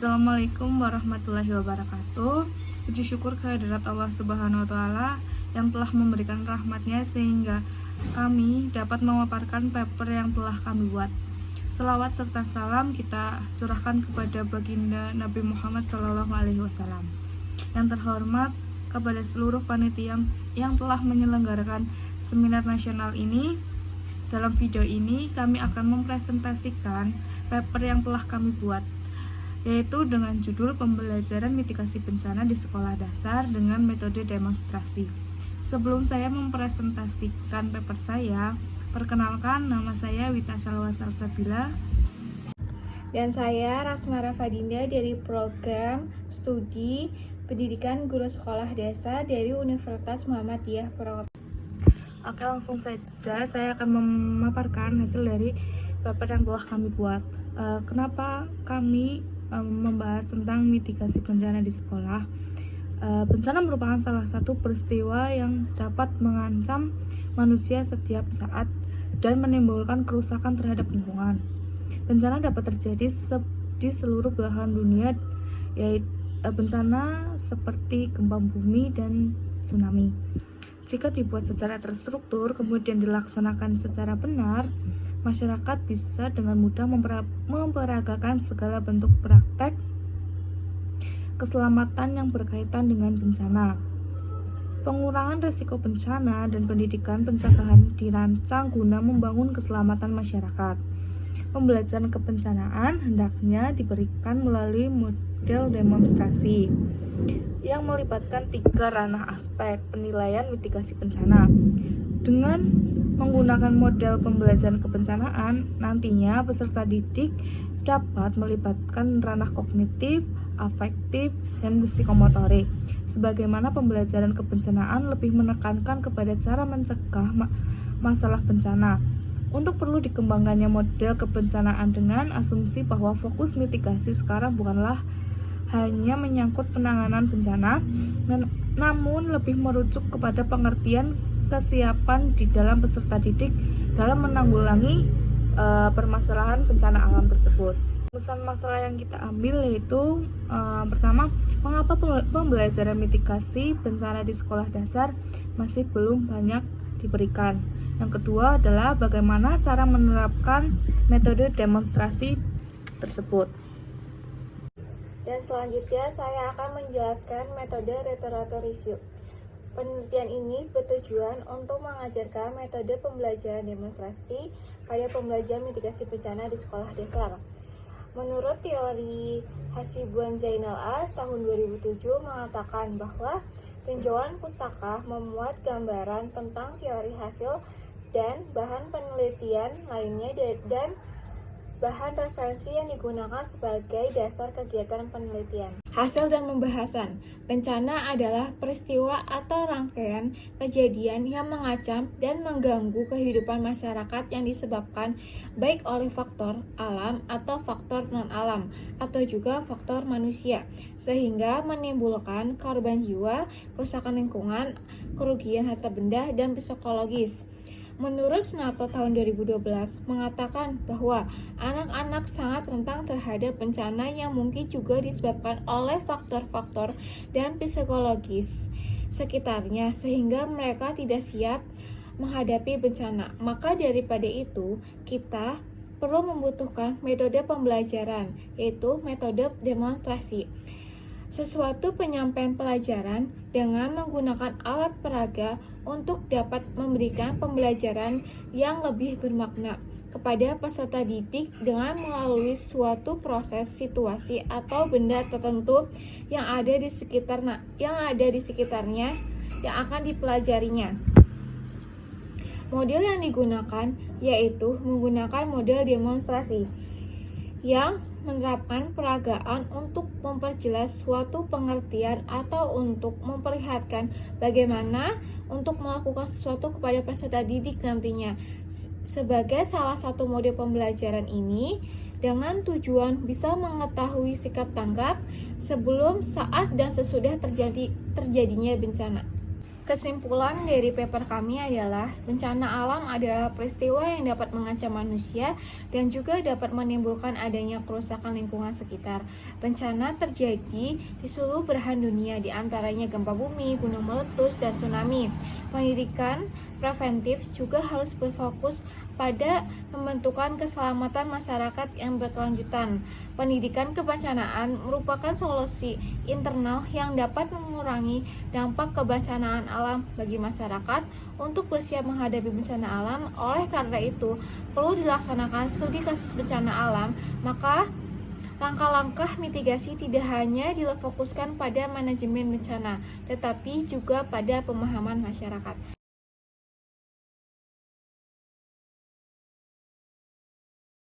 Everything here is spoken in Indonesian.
Assalamualaikum warahmatullahi wabarakatuh. Puji syukur kehadirat Allah Subhanahu wa Ta'ala yang telah memberikan rahmatnya sehingga kami dapat memaparkan paper yang telah kami buat. Selawat serta salam kita curahkan kepada baginda Nabi Muhammad SAW. Yang terhormat kepada seluruh panitia yang telah menyelenggarakan seminar nasional ini. Dalam video ini kami akan mempresentasikan paper yang telah kami buat, yaitu dengan judul Pembelajaran Mitigasi Bencana di Sekolah Dasar dengan Metode Demonstrasi. Sebelum saya mempresentasikan paper saya, perkenalkan, nama saya Wita Salwa Salsabila. Dan saya Rasmara Fadinda dari Program Studi Pendidikan Guru Sekolah Dasar dari Universitas Muhammadiyah Purwokerto. Oke, langsung saja saya akan memaparkan hasil dari paper yang telah kami buat. Kenapa kami membahas tentang mitigasi bencana di sekolah? Bencana merupakan salah satu peristiwa yang dapat mengancam manusia setiap saat dan menimbulkan kerusakan terhadap lingkungan. Bencana dapat terjadi di seluruh belahan dunia, yaitu bencana seperti gempa bumi dan tsunami. Jika dibuat secara terstruktur kemudian dilaksanakan secara benar, masyarakat bisa dengan mudah memperagakan segala bentuk praktek keselamatan yang berkaitan dengan bencana. Pengurangan risiko bencana dan pendidikan pencegahan dirancang guna membangun keselamatan masyarakat. Pembelajaran kebencanaan hendaknya diberikan melalui model demonstrasi yang melibatkan 3 ranah aspek penilaian mitigasi bencana. Dengan menggunakan model pembelajaran kebencanaan, nantinya peserta didik dapat melibatkan ranah kognitif, afektif, dan psikomotorik. Sebagaimana pembelajaran kebencanaan lebih menekankan kepada cara mencegah masalah bencana. Untuk perlu dikembangkannya model kebencanaan dengan asumsi bahwa fokus mitigasi sekarang bukanlah hanya menyangkut penanganan bencana, namun lebih merujuk kepada pengertian kesiapan di dalam peserta didik dalam menanggulangi permasalahan bencana alam tersebut. Pesan masalah yang kita ambil yaitu pertama, mengapa pembelajaran mitigasi bencana di sekolah dasar masih belum banyak diberikan. Yang kedua adalah bagaimana cara menerapkan metode demonstrasi tersebut. Dan selanjutnya saya akan menjelaskan metode literatur review. Penelitian ini bertujuan untuk mengajarkan metode pembelajaran demonstrasi pada pembelajaran mitigasi bencana di sekolah dasar. Menurut teori Hasibuan Zainal A tahun 2007 mengatakan bahwa tinjauan pustaka memuat gambaran tentang teori hasil dan bahan penelitian lainnya dan bahan referensi yang digunakan sebagai dasar kegiatan penelitian. Hasil dan pembahasan. Bencana adalah peristiwa atau rangkaian kejadian yang mengancam dan mengganggu kehidupan masyarakat yang disebabkan baik oleh faktor alam atau faktor non-alam atau juga faktor manusia, sehingga menimbulkan korban jiwa, kerusakan lingkungan, kerugian harta benda, dan psikologis. Menurut Snato tahun 2012 mengatakan bahwa anak-anak sangat rentan terhadap bencana yang mungkin juga disebabkan oleh faktor-faktor dan psikologis sekitarnya sehingga mereka tidak siap menghadapi bencana. Maka daripada itu, kita perlu membutuhkan metode pembelajaran, yaitu metode demonstrasi. Sesuatu penyampaian pelajaran dengan menggunakan alat peraga untuk dapat memberikan pembelajaran yang lebih bermakna kepada peserta didik dengan melalui suatu proses, situasi, atau benda tertentu yang ada di sekitarnya yang akan dipelajarinya. Model yang digunakan yaitu menggunakan model demonstrasi yang menerapkan peragaan untuk memperjelas suatu pengertian atau untuk memperlihatkan bagaimana untuk melakukan sesuatu kepada peserta didik nantinya. Sebagai salah satu mode pembelajaran ini dengan tujuan bisa mengetahui sikap tanggap sebelum, saat, dan sesudah terjadinya bencana. Kesimpulan dari paper kami adalah bencana alam adalah peristiwa yang dapat mengancam manusia dan juga dapat menimbulkan adanya kerusakan lingkungan sekitar. Bencana terjadi di seluruh belahan dunia, di antaranya gempa bumi, gunung meletus, dan tsunami. Pendidikan preventif juga harus berfokus pada pembentukan keselamatan masyarakat yang berkelanjutan. Pendidikan kebencanaan merupakan solusi internal yang dapat mengurangi dampak kebencanaan alam bagi masyarakat untuk bersiap menghadapi bencana alam. Oleh karena itu, perlu dilaksanakan studi kasus bencana alam, maka langkah-langkah mitigasi tidak hanya difokuskan pada manajemen bencana, tetapi juga pada pemahaman masyarakat.